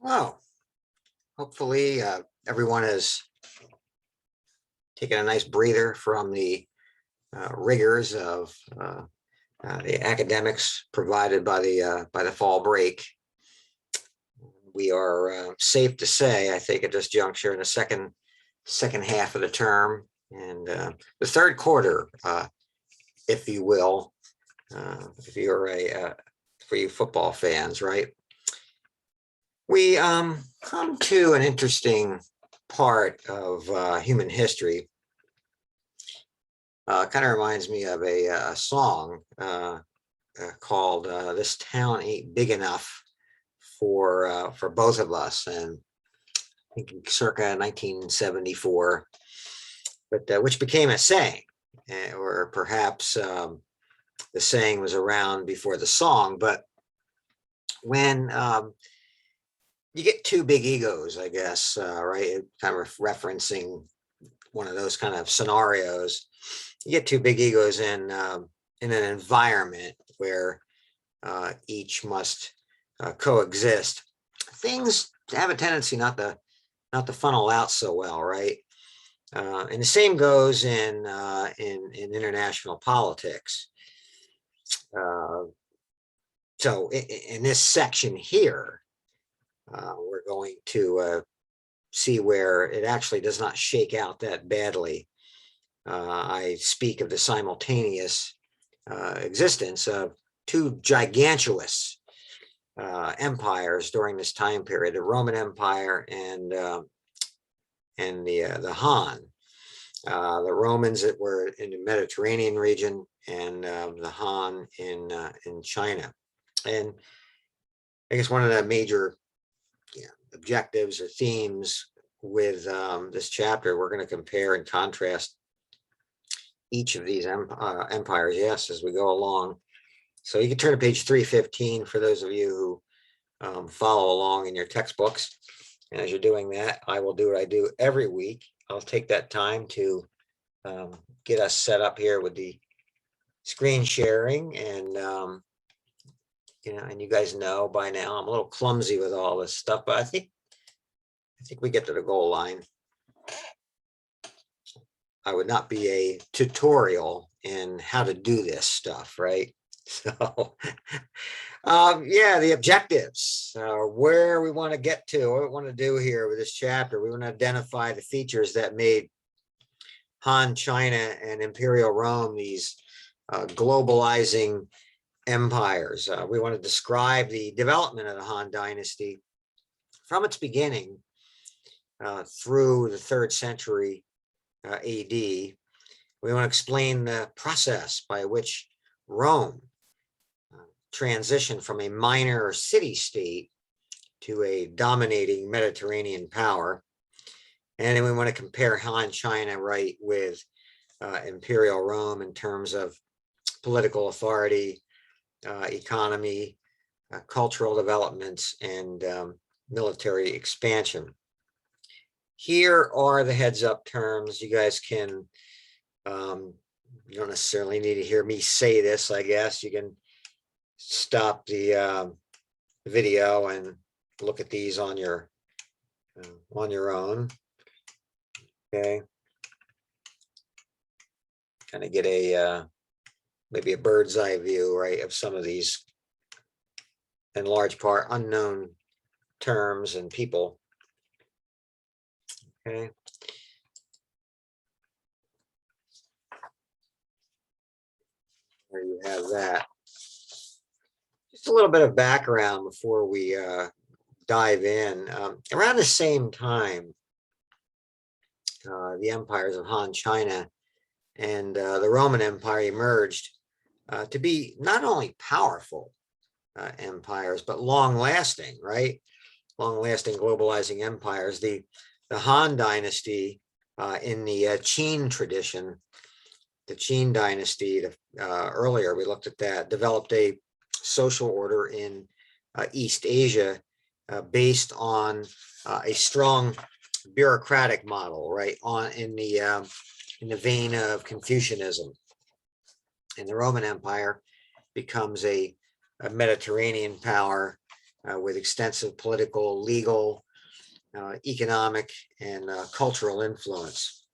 Well, hopefully everyone has taken a nice breather from the rigors of the academics provided by the fall break. We are safe to say, I think, at this juncture in the second half of the term and the third quarter, if you will, if you're for you football fans, right? We come to an interesting part of human history. Kind of reminds me of a song called "This Town Ain't Big Enough for Both of Us," and I think circa 1974, but which became a saying, or perhaps the saying was around before the song. But when you get two big egos, I guess, right? Kind of referencing one of those kind of scenarios. You get two big egos in an environment where each must coexist. Things have a tendency not to funnel out so well, right? And the same goes in international politics. So in this section here, we're going to see where it actually does not shake out that badly. I speak of the simultaneous existence of two gigantuous empires during this time period: the Roman Empire and the Han. The Romans that were in the Mediterranean region, and the Han in China. And I guess one of the major objectives or themes with this chapter, we're going to compare and contrast each of these empires, yes, as we go along. So you can turn to page 315 for those of you who follow along in your textbooks. And as you're doing that, I will do what I do every week. I'll take that time to get us set up here with the screen sharing. And, and you guys know by now, I'm a little clumsy with all this stuff, but I think we get to the goal line. I would not be a tutorial in how to do this stuff, right? So, yeah, the objectives, where we want to get to, what we want to do here with this chapter. We want to identify the features that made Han China and Imperial Rome these globalizing empires. We want to describe the development of the Han Dynasty from its beginning through the 3rd century AD. We want to explain the process by which Rome transitioned from a minor city-state to a dominating Mediterranean power. And then we want to compare Han China, right, with Imperial Rome in terms of political authority, economy, cultural developments, and military expansion. Here are the heads up terms. You guys can, you don't necessarily need to hear me say this, I guess. You can stop the video and look at these on your own. Okay. Kind of get a maybe a bird's eye view, right, of some of these, in large part, unknown terms and people. Okay. There you have that. Just a little bit of background before we dive in. Around the same time, the empires of Han China and the Roman Empire emerged to be not only powerful empires, but long-lasting, right? Long-lasting globalizing empires. The Han Dynasty in the Qin tradition, the Qin Dynasty, earlier we looked at that, developed a social order in East Asia based on a strong bureaucratic model, right? In the vein of Confucianism. And the Roman Empire becomes a Mediterranean power with extensive political, legal, economic, and cultural influence.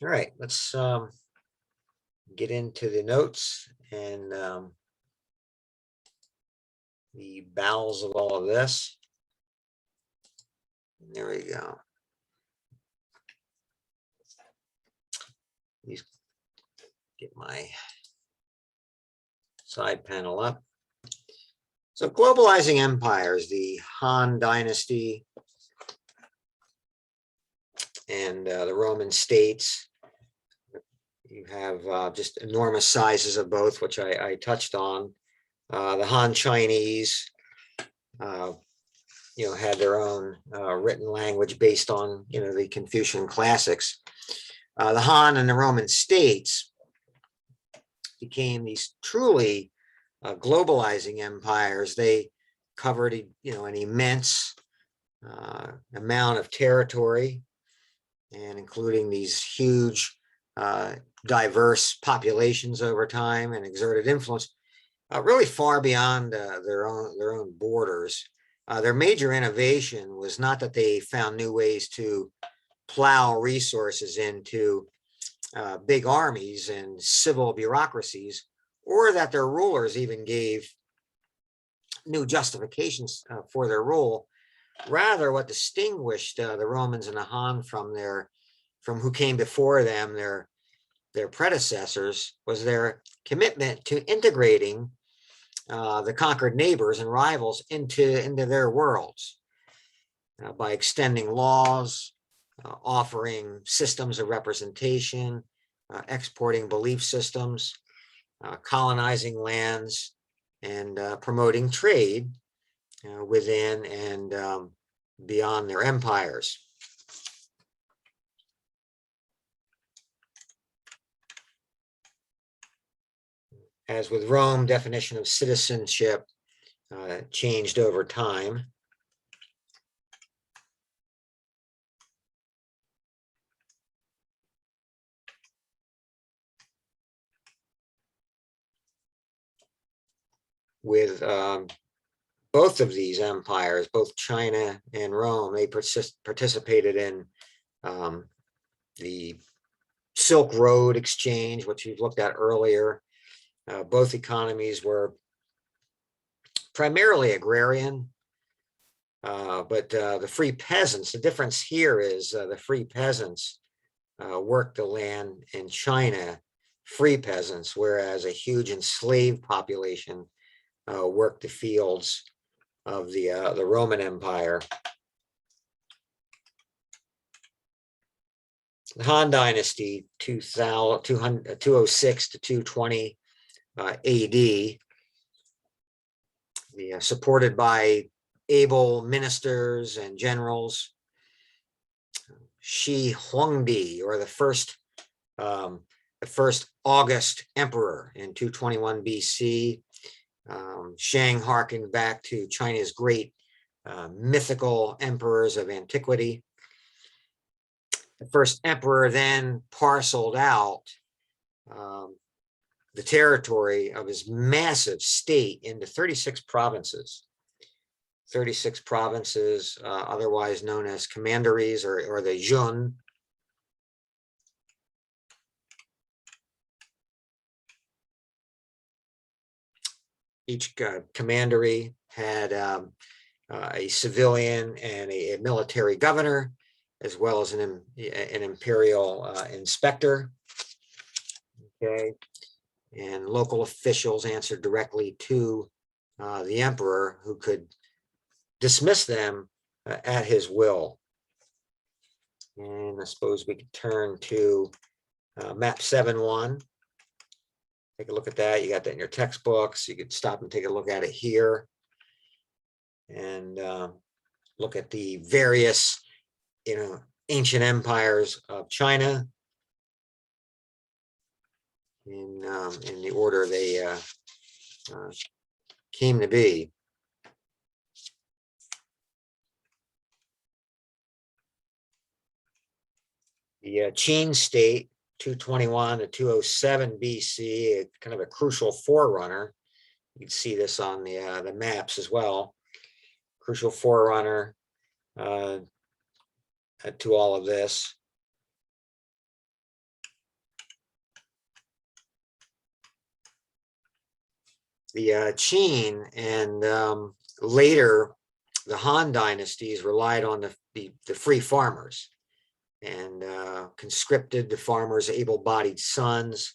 All right, let's get into the notes and the bowels of all of this. There we go. Please get my side panel up. So globalizing empires, the Han Dynasty and the Roman states. You have just enormous sizes of both, which I touched on. The Han Chinese, had their own written language based on, the Confucian classics. The Han and the Roman states became these truly globalizing empires. They covered, an immense amount of territory, and including these huge, diverse populations over time, and exerted influence really far beyond their own borders. Their major innovation was not that they found new ways to plow resources into big armies and civil bureaucracies, or that their rulers even gave new justifications for their rule. Rather, what distinguished the Romans and the Han from who came before them, their predecessors, was their commitment to integrating the conquered neighbors and rivals into their worlds by extending laws, offering systems of representation, exporting belief systems, colonizing lands, and promoting trade within and beyond their empires. As with Rome, definition of citizenship changed over time. With both of these empires, both China and Rome, they participated in the Silk Road exchange, which we've looked at earlier. Both economies were primarily agrarian, but the free peasants, the difference here is the free peasants worked the land in China, free peasants, whereas a huge enslaved population worked the fields of the Roman Empire. The Han Dynasty, 206 to 220 AD, supported by able ministers and generals. Shi Huangdi, or the first August emperor in 221 BC. Shang harkened back to China's great mythical emperors of antiquity. The first emperor then parceled out the territory of his massive state into 36 provinces. 36 provinces, otherwise known as commanderies or the Jun. Each commandery had a civilian and a military governor, as well as an imperial inspector. Okay, and local officials answered directly to the emperor, who could dismiss them at his will. And I suppose we could turn to map 7.1. Take a look at that. You got that in your textbooks. You could stop and take a look at it here, and look at the various, ancient empires of China in the order they came to be. The Qin state, 221 to 207 BC, kind of a crucial forerunner. You can see this on the maps as well. Crucial forerunner to all of this. The Qin and later the Han dynasties relied on the free farmers and conscripted the farmers' able-bodied sons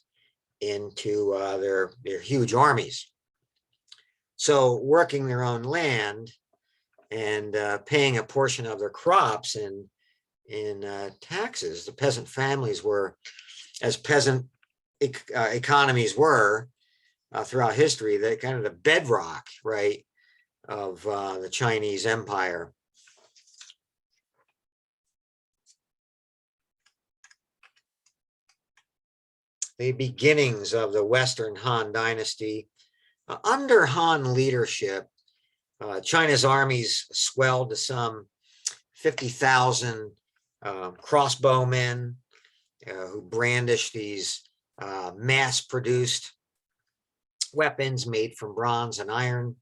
into their huge armies. So working their own land and paying a portion of their crops in taxes, the peasant families were, as peasant economies were throughout history, they kind of the bedrock, right, of the Chinese Empire. The beginnings of the Western Han Dynasty. Under Han leadership, China's armies swelled to some 50,000 crossbowmen who brandished these mass-produced weapons made from bronze and iron,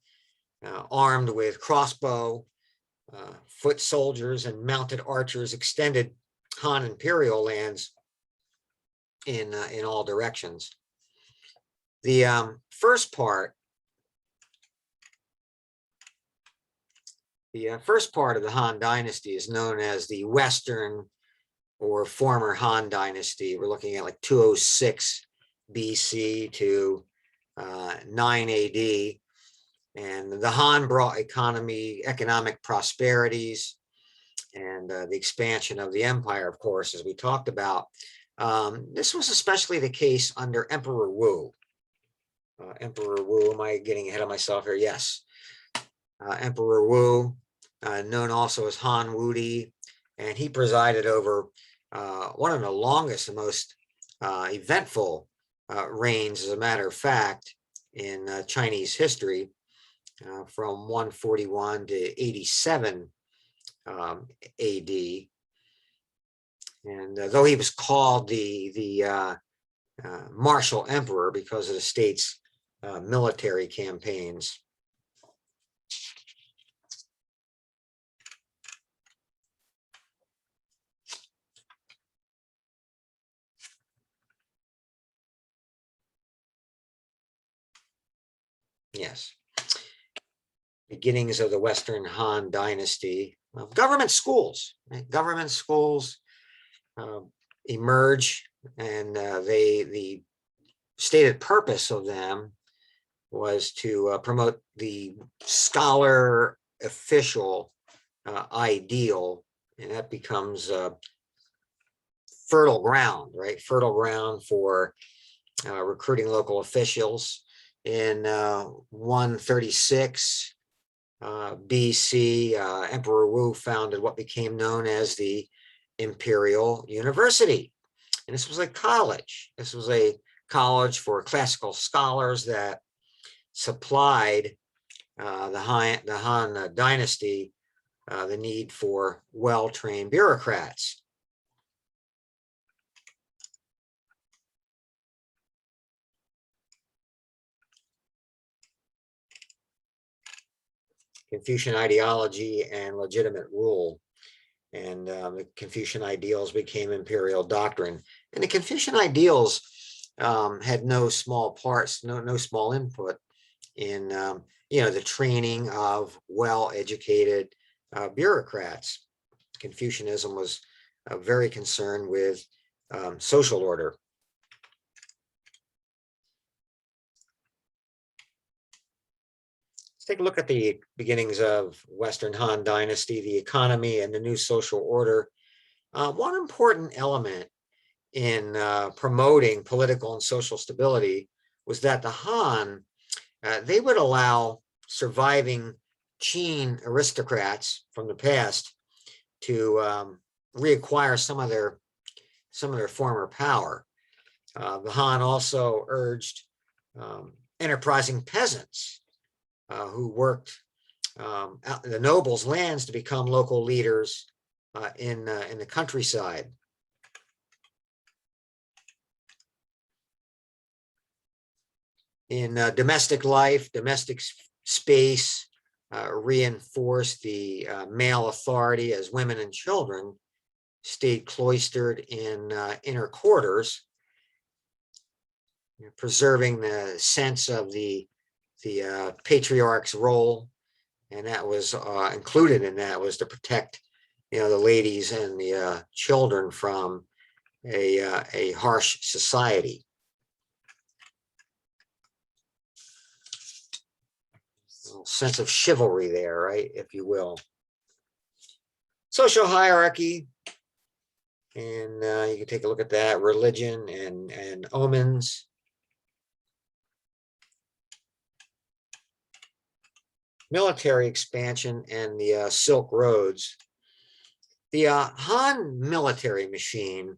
armed with crossbow, foot soldiers, and mounted archers, extended Han Imperial lands in all directions. The first part of the Han Dynasty is known as the Western or former Han Dynasty. We're looking at like 206 BC to 9 AD. And the Han brought economic prosperities and the expansion of the empire, of course, as we talked about. This was especially the case under Emperor Wu. Emperor Wu, am I getting ahead of myself here? Yes. Emperor Wu, known also as Han Wudi, and he presided over one of the longest and most eventful reigns, as a matter of fact, in Chinese history, from 141 to 87 AD. And though he was called the martial emperor because of the state's military campaigns. Yes. Beginnings of the Western Han Dynasty. Government schools. Right? Government schools emerge, and the stated purpose of them was to promote the scholar official ideal, and that becomes fertile ground, right? Fertile ground for recruiting local officials. In 136 BC, Emperor Wu founded what became known as the Imperial University. And this was a college. This was a college for classical scholars that supplied the Han Dynasty the need for well-trained bureaucrats. Confucian ideology and legitimate rule. And the Confucian ideals became imperial doctrine. And the Confucian ideals had no small parts, no small input in the training of well-educated bureaucrats. Confucianism was very concerned with social order. Let's take a look at the beginnings of Western Han Dynasty, the economy, and the new social order. One important element in promoting political and social stability was that the Han, they would allow surviving Qin aristocrats from the past to reacquire some of their former power. The Han also urged enterprising peasants who worked out in the nobles' lands to become local leaders in the countryside. in domestic life, domestic space, reinforced the male authority as women and children stayed cloistered in inner quarters, preserving the sense of the patriarch's role, and that was included in that was to protect, the ladies and the children from a harsh society. Sense of chivalry there, right, if you will. Social hierarchy, and you can take a look at that. Religion and omens. Military expansion and the Silk Roads. The Han military machine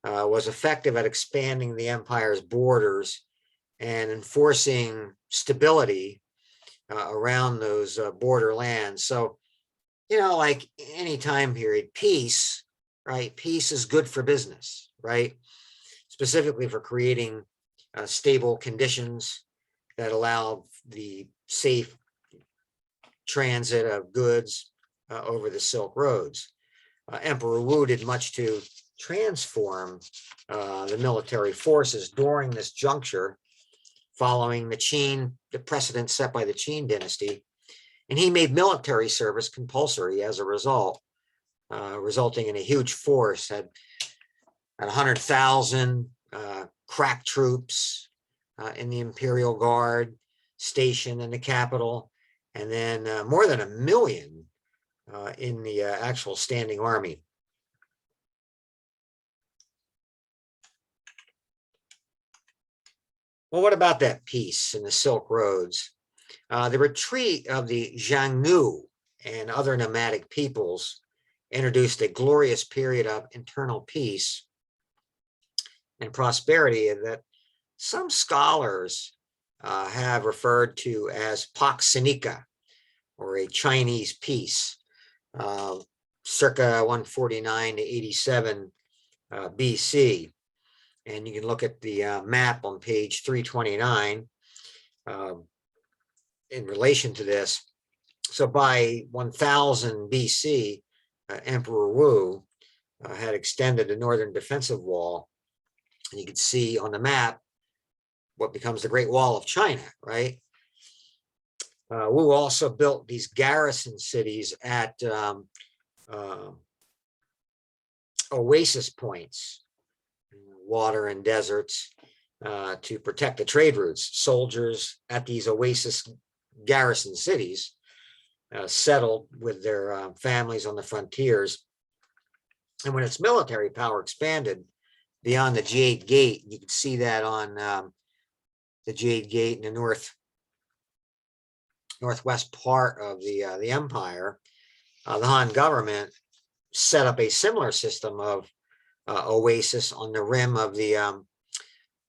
was effective at expanding the empire's borders and enforcing stability around those borderlands. So, like any time period, peace, right? Peace is good for business, right? Specifically for creating stable conditions that allow the safe transit of goods over the Silk Roads. Emperor Wu did much to transform the military forces during this juncture, following the precedent set by the Qin dynasty, and he made military service compulsory as a result, resulting in a huge force at 100,000 crack troops in the Imperial Guard stationed in the capital, and then more than 1 million in the actual standing army. Well, what about that peace in the Silk Roads? The retreat of the Xiongnu and other nomadic peoples introduced a glorious period of internal peace and prosperity that some scholars have referred to as Pax Sinica, or a Chinese peace, circa 149 to 87 BC. And you can look at the map on page 329 in relation to this. So by 1000 BC, Emperor Wu had extended the northern defensive wall. And you can see on the map what becomes the Great Wall of China, right? Wu also built these garrison cities at oasis points, water and deserts, to protect the trade routes. Soldiers at these oasis garrison cities settled with their families on the frontiers. And when its military power expanded beyond the Jade Gate, you can see that on the Jade Gate in the northwest part of the empire, the Han government set up a similar system of oasis on the rim of the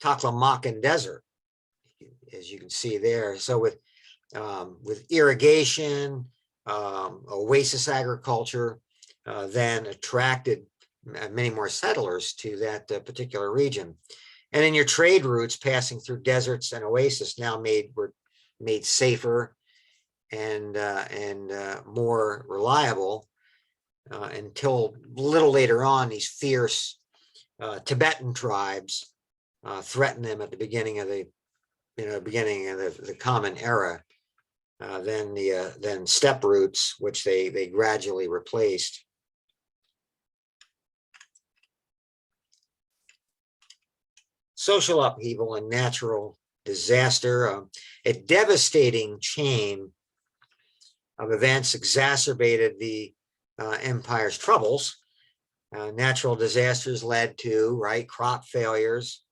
Taklamakan Desert, as you can see there. So with irrigation, oasis agriculture, then attracted many more settlers to that particular region. And then your trade routes passing through deserts and oasis now were made safer and more reliable, until a little later on, these fierce Tibetan tribes threatened them at the beginning of the Common Era. Then steppe routes, which they gradually replaced. Social upheaval and natural disaster, a devastating chain of events exacerbated the empire's troubles. Natural disasters led to crop failures,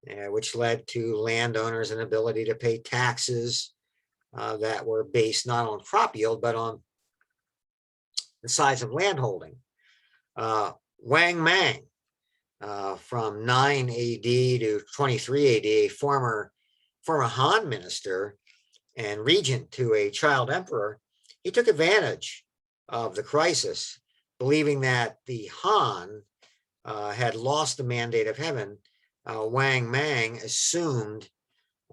which led to landowners' inability to pay taxes that were based not on crop yield but on the size of landholding. Wang Mang, from 9 AD to 23 AD, a former Han minister and regent to a child emperor, he took advantage of the crisis, believing that the Han had lost the mandate of heaven. Wang Mang assumed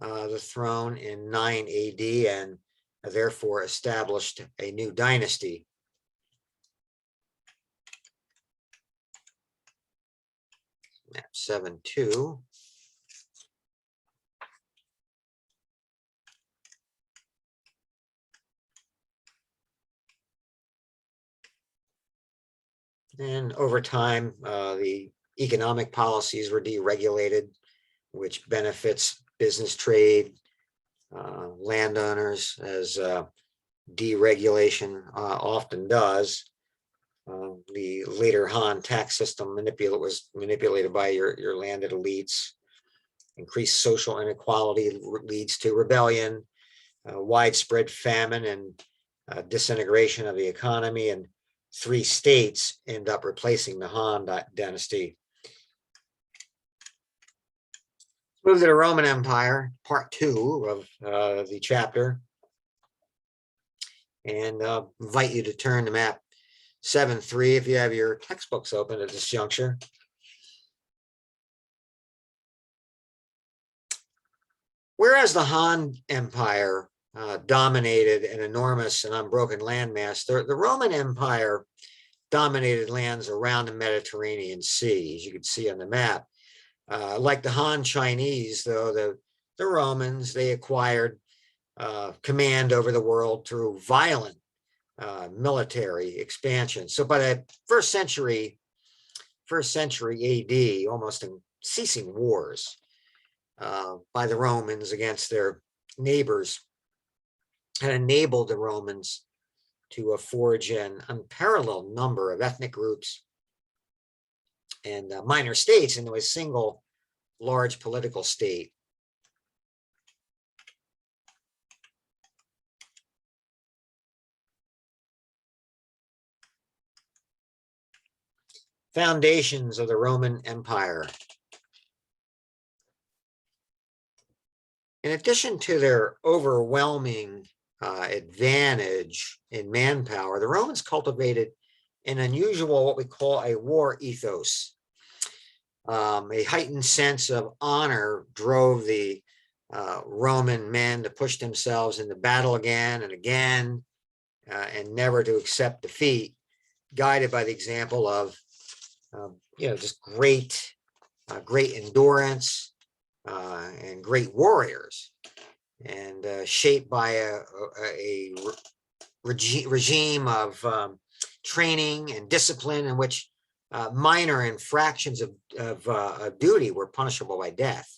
the throne in 9 AD and therefore established a new dynasty. Map 7-2. And over time, the economic policies were deregulated, which benefits business trade, landowners, as deregulation often does. The later Han tax system was manipulated by your landed elites. Increased social inequality leads to rebellion, widespread famine, and disintegration of the economy. And 3 states end up replacing the Han dynasty. Move to the Roman Empire, part 2 of the chapter, and invite you to turn to map 7-3 if you have your textbooks open at this juncture. Whereas the Han Empire dominated an enormous and unbroken landmass, the Roman Empire dominated lands around the Mediterranean Sea, as you can see on the map. Like the Han Chinese, though, the Romans, they acquired command over the world through violent military expansion. So by the first century AD, almost unceasing wars by the Romans against their neighbors had enabled the Romans to forge an unparalleled number of ethnic groups and minor states into a single large political state. Foundations of the Roman Empire. In addition to their overwhelming advantage in manpower, the Romans cultivated an unusual, what we call a war ethos. A heightened sense of honor drove the Roman men to push themselves into battle again and again, and never to accept defeat, guided by the example of just great endurance and great warriors, and shaped by a regime of training and discipline in which minor infractions of duty were punishable by death.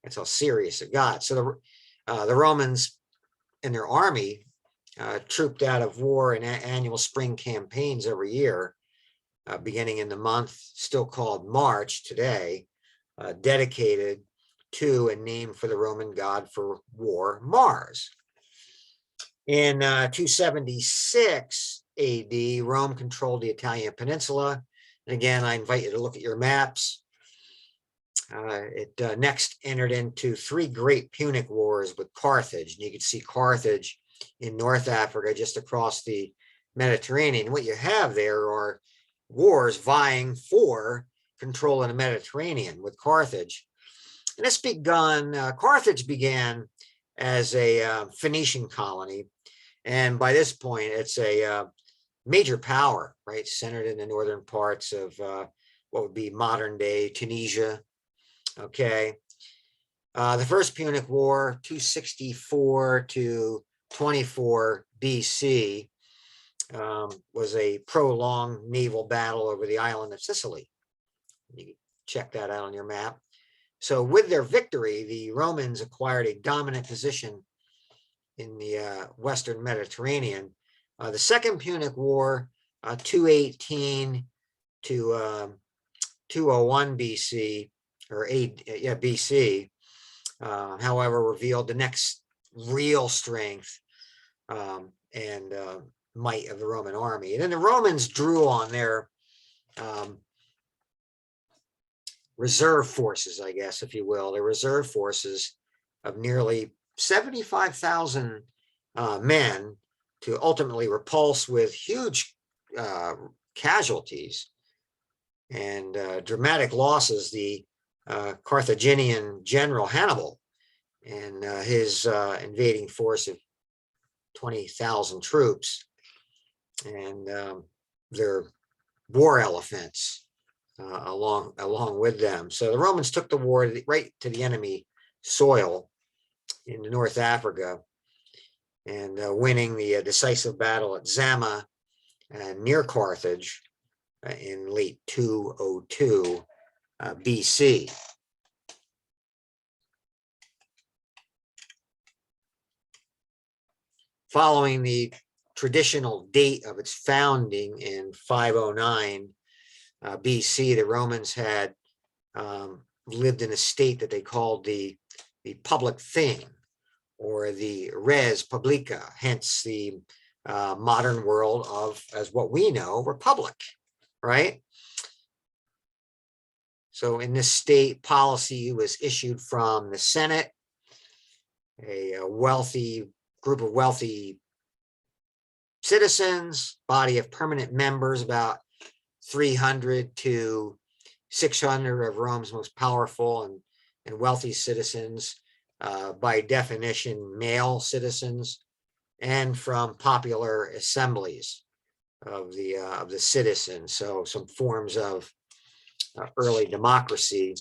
That's how serious it got. So the Romans and their army trooped out of war in annual spring campaigns every year, beginning in the month still called March today, dedicated to and named for the Roman god for war, Mars. In 276 AD, Rome controlled the Italian peninsula. And again, I invite you to look at your maps. It next entered into 3 great Punic wars with Carthage. And you can see Carthage in North Africa, just across the Mediterranean. What you have there are wars vying for control in the Mediterranean with Carthage. And this Carthage began as a Phoenician colony. And by this point, it's a major power, right? Centered in the northern parts of what would be modern day Tunisia. Okay. The First Punic War, 264 to 24 BC, was a prolonged naval battle over the island of Sicily. You can check that out on your map. So with their victory, the Romans acquired a dominant position in the Western Mediterranean. The Second Punic War, 218 to 201 BC, or BC, however, revealed the next real strength and might of the Roman army. And then the Romans drew on their reserve forces, I guess, if you will, their reserve forces of nearly 75,000 men to ultimately repulse with huge casualties and dramatic losses the Carthaginian general Hannibal and his invading force of 20,000 troops and their war elephants along with them. So the Romans took the war right to the enemy soil in North Africa, and winning the decisive battle at Zama near Carthage in late 202 BC. Following the traditional date of its founding in 509 BC, the Romans had lived in a state that they called the public thing, or the res publica, hence the modern world of, as what we know, republic, right? So in this state, policy was issued from the Senate, a wealthy group of wealthy citizens, body of permanent members, about 300 to 600 of Rome's most powerful and wealthy citizens, by definition, male citizens, and from popular assemblies of the citizens. So some forms of early democracy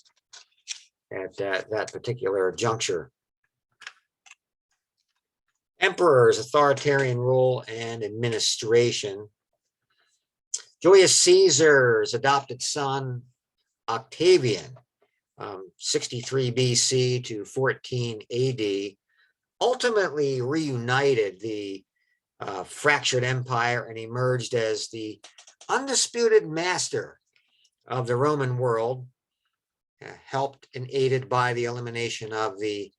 at that particular juncture. Emperors, authoritarian rule and administration. Julius Caesar's adopted son, Octavian, 63 BC to 14 AD, ultimately reunited the fractured empire and emerged as the undisputed master of the Roman world, helped and aided by the elimination of the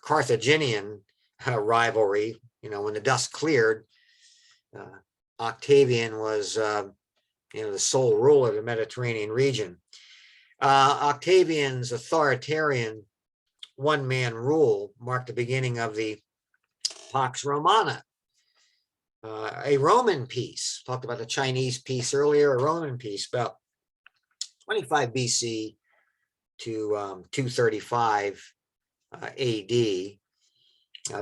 Carthaginian rivalry. You know, when the dust cleared, Octavian was, the sole ruler of the Mediterranean region. Octavian's authoritarian one-man rule marked the beginning of the Pax Romana, a Roman peace. Talked about the Chinese peace earlier, a Roman peace about 25 BC to 235 AD.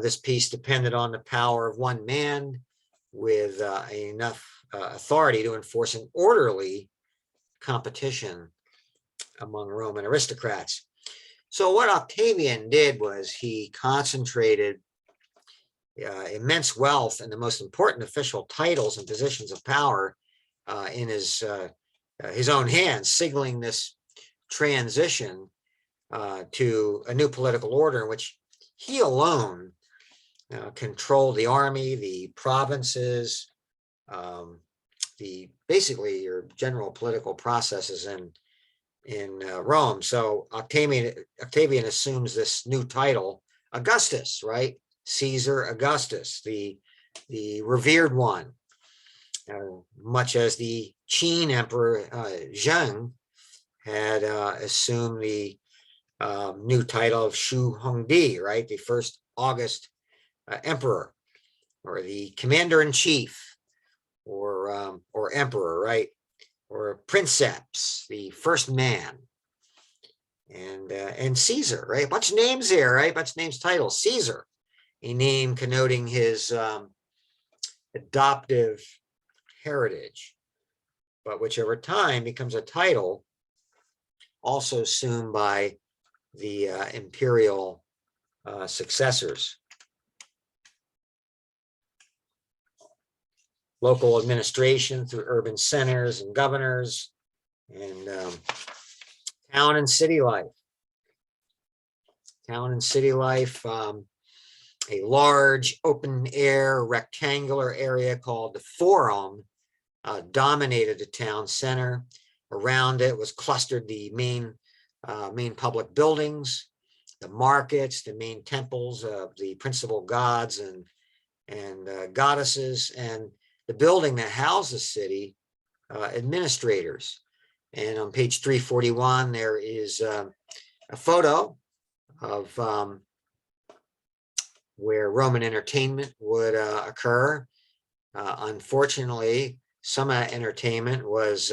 This peace depended on the power of one man with enough authority to enforce an orderly competition among Roman aristocrats. So what Octavian did was he concentrated immense wealth and the most important official titles and positions of power in his own hands, signaling this transition to a new political order in which he alone controlled the army, the provinces, basically your general political processes in Rome. So Octavian assumes this new title, Augustus, right? Caesar Augustus, the revered one, much as the Qin Emperor Zheng had assumed the new title of Shu Hongdi, right? The first August emperor, or the commander-in-chief, or emperor, right? Or princeps, the first man, and Caesar, right? A bunch of names there, right? A bunch of names, titles. Caesar, a name connoting his adoptive heritage, but which over time becomes a title also assumed by the imperial successors. Local administration through urban centers and governors, and town and city life. Town and city life, a large open air rectangular area called the Forum dominated the town center. Around it was clustered the main public buildings, the markets, the main temples of the principal gods and goddesses, and the building that housed the city administrators. And on page 341, there is a photo of where Roman entertainment would occur. Unfortunately, some entertainment was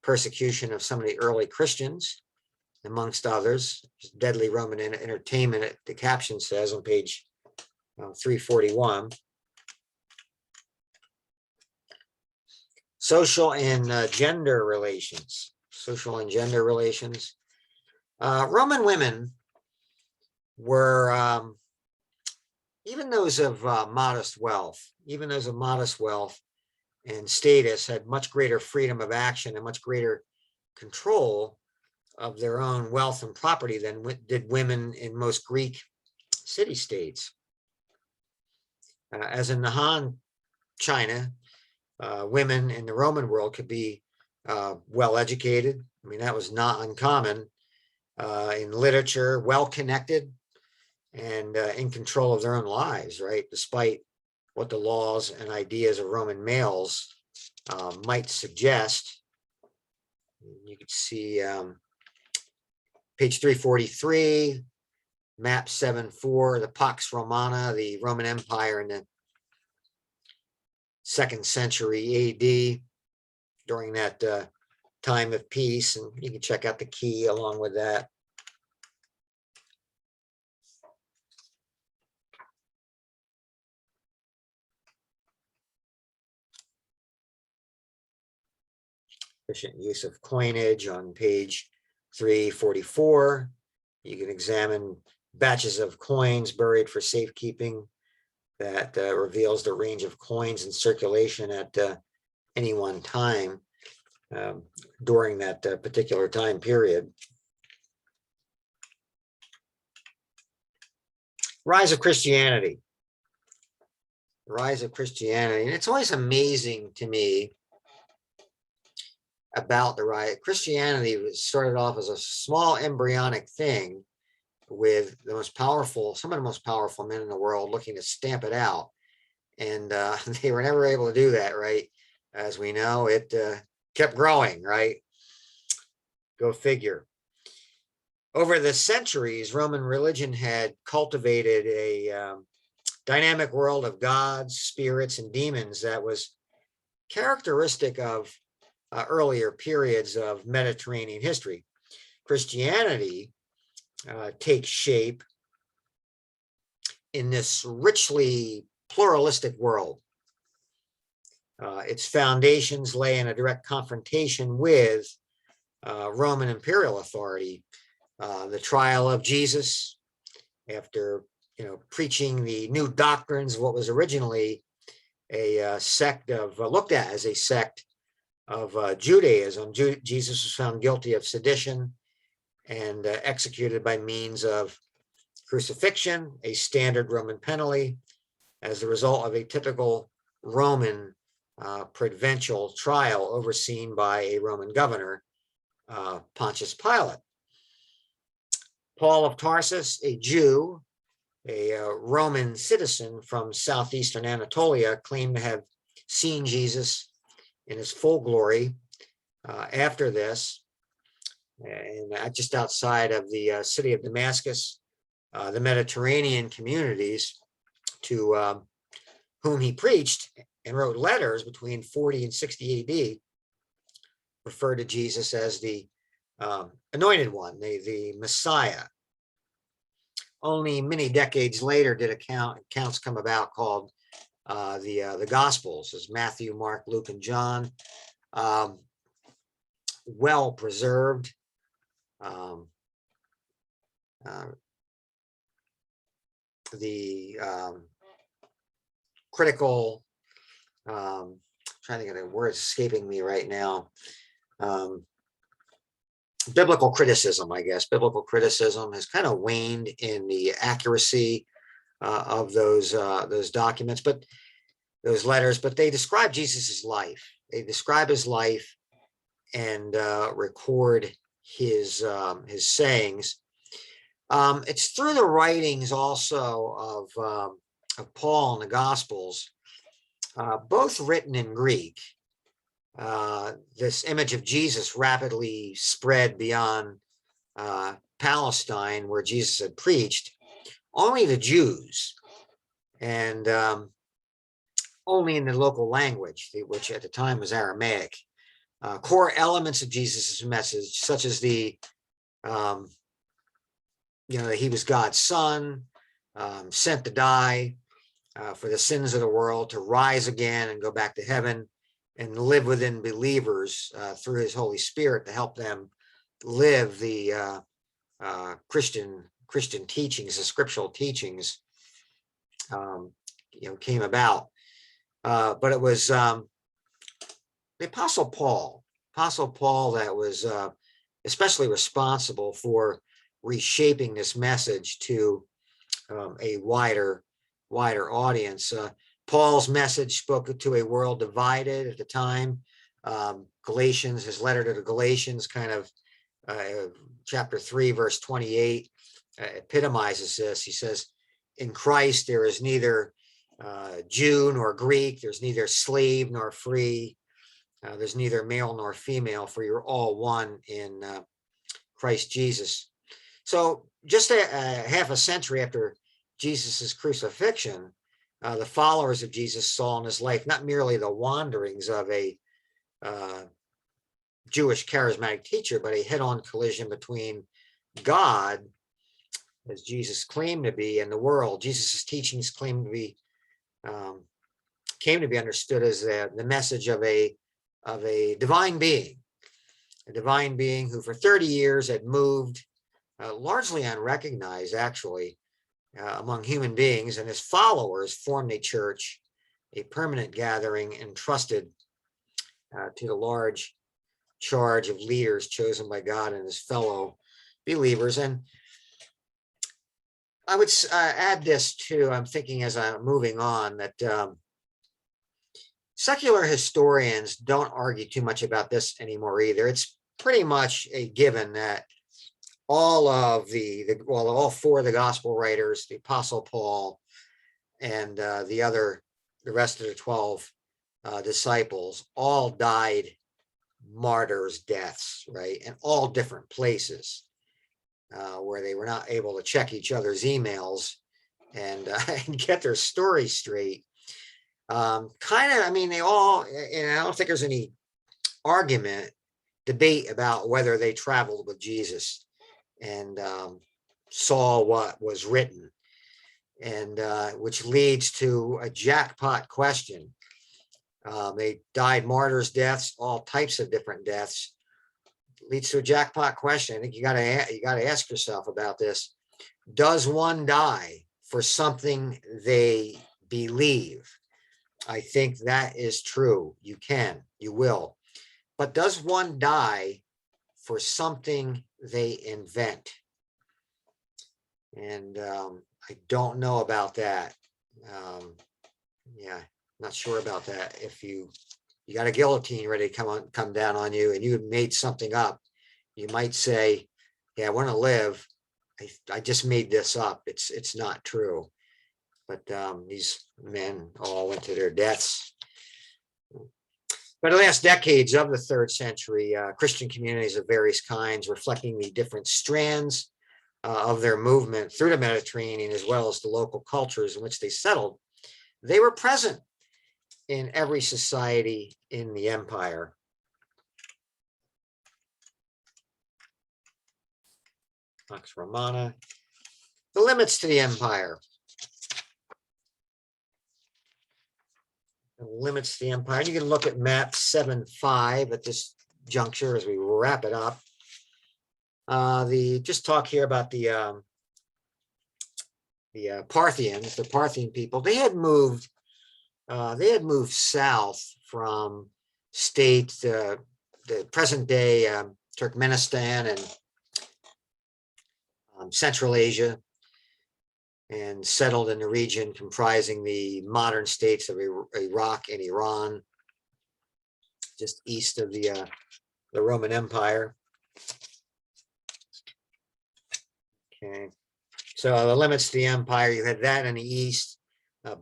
persecution of some of the early Christians amongst others. Deadly Roman Entertainment, the caption says on page 341. Social and gender relations. Social and gender relations. Roman women were, even those of modest wealth, and status, had much greater freedom of action and much greater control of their own wealth and property than did women in most Greek city-states. As in the Han China, women in the Roman world could be well-educated. I mean, that was not uncommon. In literature, well-connected, and in control of their own lives, right? Despite what the laws and ideas of Roman males might suggest. You can see page 343, map 7.4, the Pax Romana, the Roman Empire in the 2nd century AD, during that time of peace. And you can check out the key along with that. Efficient use of coinage on page 344. You can examine batches of coins buried for safekeeping. That reveals the range of coins in circulation at any one time during that particular time period. Rise of Christianity. Rise of Christianity. And it's always amazing to me about the rise. Christianity was started off as a small embryonic thing with the most powerful, some of the most powerful men in the world looking to stamp it out. And they were never able to do that, right? As we know, it kept growing, right? Go figure. Over the centuries, Roman religion had cultivated a dynamic world of gods, spirits, and demons that was characteristic of earlier periods of Mediterranean history. Christianity takes shape in this richly pluralistic world. Its foundations lay in a direct confrontation with Roman imperial authority. The trial of Jesus, after preaching the new doctrines of what was originally a sect of, looked at as a sect of Judaism. Jesus was found guilty of sedition and executed by means of crucifixion, a standard Roman penalty, as a result of a typical Roman provincial trial overseen by a Roman governor, Pontius Pilate. Paul of Tarsus, a Jew, a Roman citizen from southeastern Anatolia, claimed to have seen Jesus in his full glory after this, and just outside of the city of Damascus, the Mediterranean communities to whom he preached and wrote letters between 40 and 60 AD, referred to Jesus as the anointed one, the Messiah. Only many decades later did accounts come about called the Gospels, as Matthew, Mark, Luke, and John, well preserved. The critical, trying to think of the words escaping me right now. Biblical criticism, I guess. Biblical criticism has kind of waned in the accuracy of those documents, but those letters. But they describe Jesus's life. They describe his life and record his sayings. It's through the writings also of Paul and the Gospels, both written in Greek. This image of Jesus rapidly spread beyond Palestine, where Jesus had preached. Only the Jews, and only in the local language, which at the time was Aramaic. Core elements of Jesus's message, such as the um, that he was God's son, sent to die for the sins of the world, to rise again and go back to heaven and live within believers through his Holy Spirit to help them live the Christian teachings, the scriptural teachings, came about. But it was the Apostle Paul that was especially responsible for reshaping this message to a wider audience. Paul's message spoke to a world divided at the time. Galatians, his letter to the Galatians, kind of chapter 3, verse 28, epitomizes this. He says, in Christ, there is neither Jew nor Greek, there's neither slave nor free, there's neither male nor female, for you're all one in Christ Jesus. So just a half a century after Jesus's crucifixion, the followers of Jesus saw in his life not merely the wanderings of a Jewish charismatic teacher, but a head-on collision between God, as Jesus claimed to be, and the world. Jesus's teachings came to be understood as the message of a divine being, who for 30 years had moved largely unrecognized, actually, among human beings, and his followers formed a church, a permanent gathering entrusted to the large charge of leaders chosen by God and his fellow believers. And I would add this too, I'm thinking as I'm moving on, that secular historians don't argue too much about this anymore either. It's pretty much a given that all of all four of the gospel writers, the Apostle Paul and the rest of the 12 disciples, all died martyrs' deaths, right? In all different places where they were not able to check each other's emails and get their story straight. They all, and I don't think there's any debate about whether they traveled with Jesus and saw what was written, and which leads to a jackpot question. They died martyrs' deaths, all types of different deaths. Leads to a jackpot question. I think you got to ask yourself about this. Does one die for something they believe? I think that is true. You will. But does one die for something they invent? And I don't know about that. Not sure about that. If you got a guillotine ready to come down on you and you made something up, you might say, yeah, I want to live. I just made this up. It's not true. But these men all went to their deaths. But the last decades of the 3rd century, Christian communities of various kinds, reflecting the different strands of their movement through the Mediterranean, as well as the local cultures in which they settled, they were present in every society in the empire. Pax Romana. The limits to the empire. The limits to the empire. You can look at map 7.5 at this juncture as we wrap it up. Just talk here about the Parthians, the Parthian people. They had moved south from the present day Turkmenistan and Central Asia, and settled in the region comprising the modern states of Iraq and Iran, just east of the Roman Empire. Okay, so the limits to the empire, you had that in the east,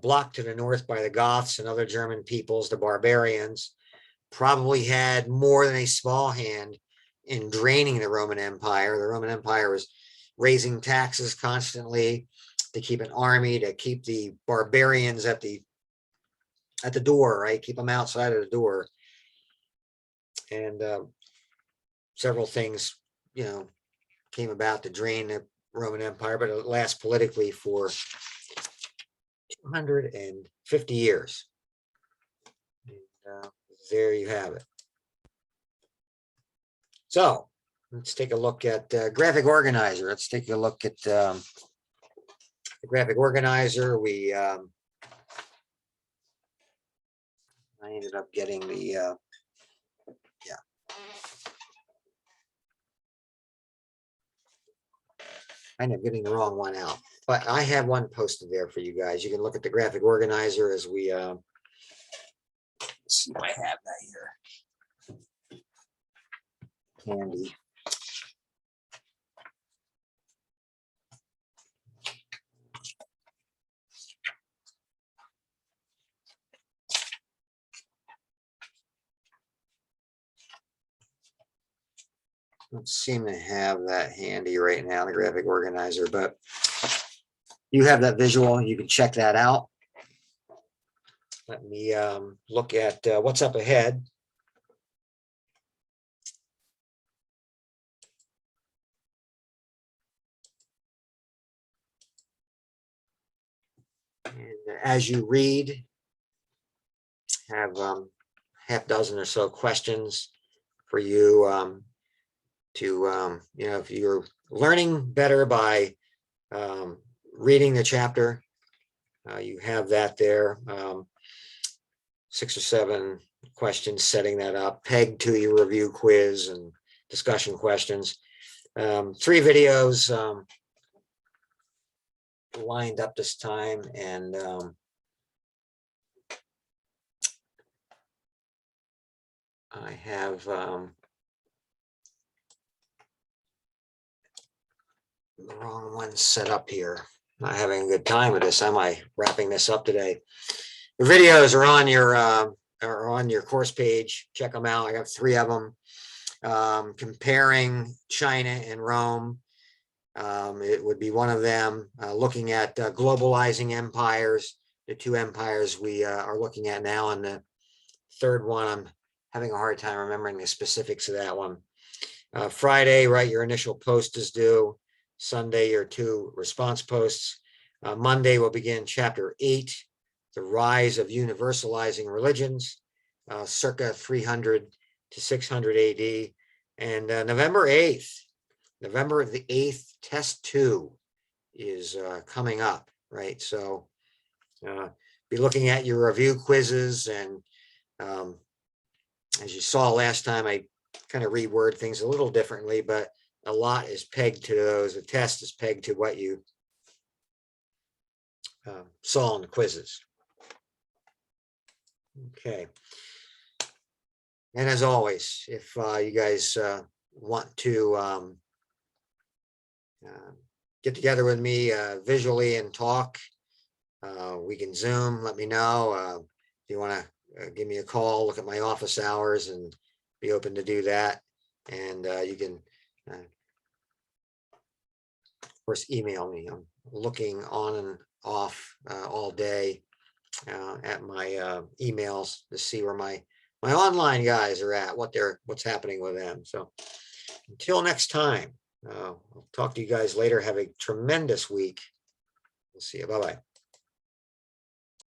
blocked to the north by the Goths and other German peoples. The barbarians probably had more than a small hand in draining the Roman Empire. The Roman Empire was raising taxes constantly to keep an army, to keep the barbarians at the door, right? Keep them outside of the door. And several things, came about to drain the Roman Empire, but it lasts politically for 250 years. And, there you have it. So let's take a look at graphic organizer. Let's take a look at the graphic organizer. I ended up getting the I ended up getting the wrong one out, but I have one posted there for you guys. You can look at the graphic organizer as we let's see if I have that here handy. Don't seem to have that handy right now, the graphic organizer, but you have that visual. You can check that out. Let me look at what's up ahead. And as you read, have half dozen or so questions for you to, if you're learning better by reading the chapter, you have that there. 6 or 7 questions, setting that up, pegged to your review quiz and discussion questions. 3 videos lined up this time, and I have the wrong one set up here. Not having a good time with this. Am I wrapping this up today? The videos are on your course page. Check them out. I got 3 of them comparing China and Rome. It would be one of them, looking at globalizing empires, the 2 empires we are looking at now, and the third one I'm having a hard time remembering the specifics of that one. Friday, right, your initial post is due. Sunday, your 2 response posts. Monday, we'll begin chapter 8, the rise of universalizing religions, circa 300 to 600 AD. And November the 8th, test 2 is coming up, right? So be looking at your review quizzes, and as you saw last time, I kind of reword things a little differently, but a lot is pegged to those. The test is pegged to what you saw in the quizzes. Okay. And as always, if you guys want to get together with me visually and talk, we can Zoom. Let me know. If you want to give me a call, look at my office hours, and be open to do that. And you can, of course, email me. I'm looking on and off all day at my emails to see where my online guys are at, what's happening with them. So until next time, I'll talk to you guys later. Have a tremendous week. We'll see you. Bye-bye.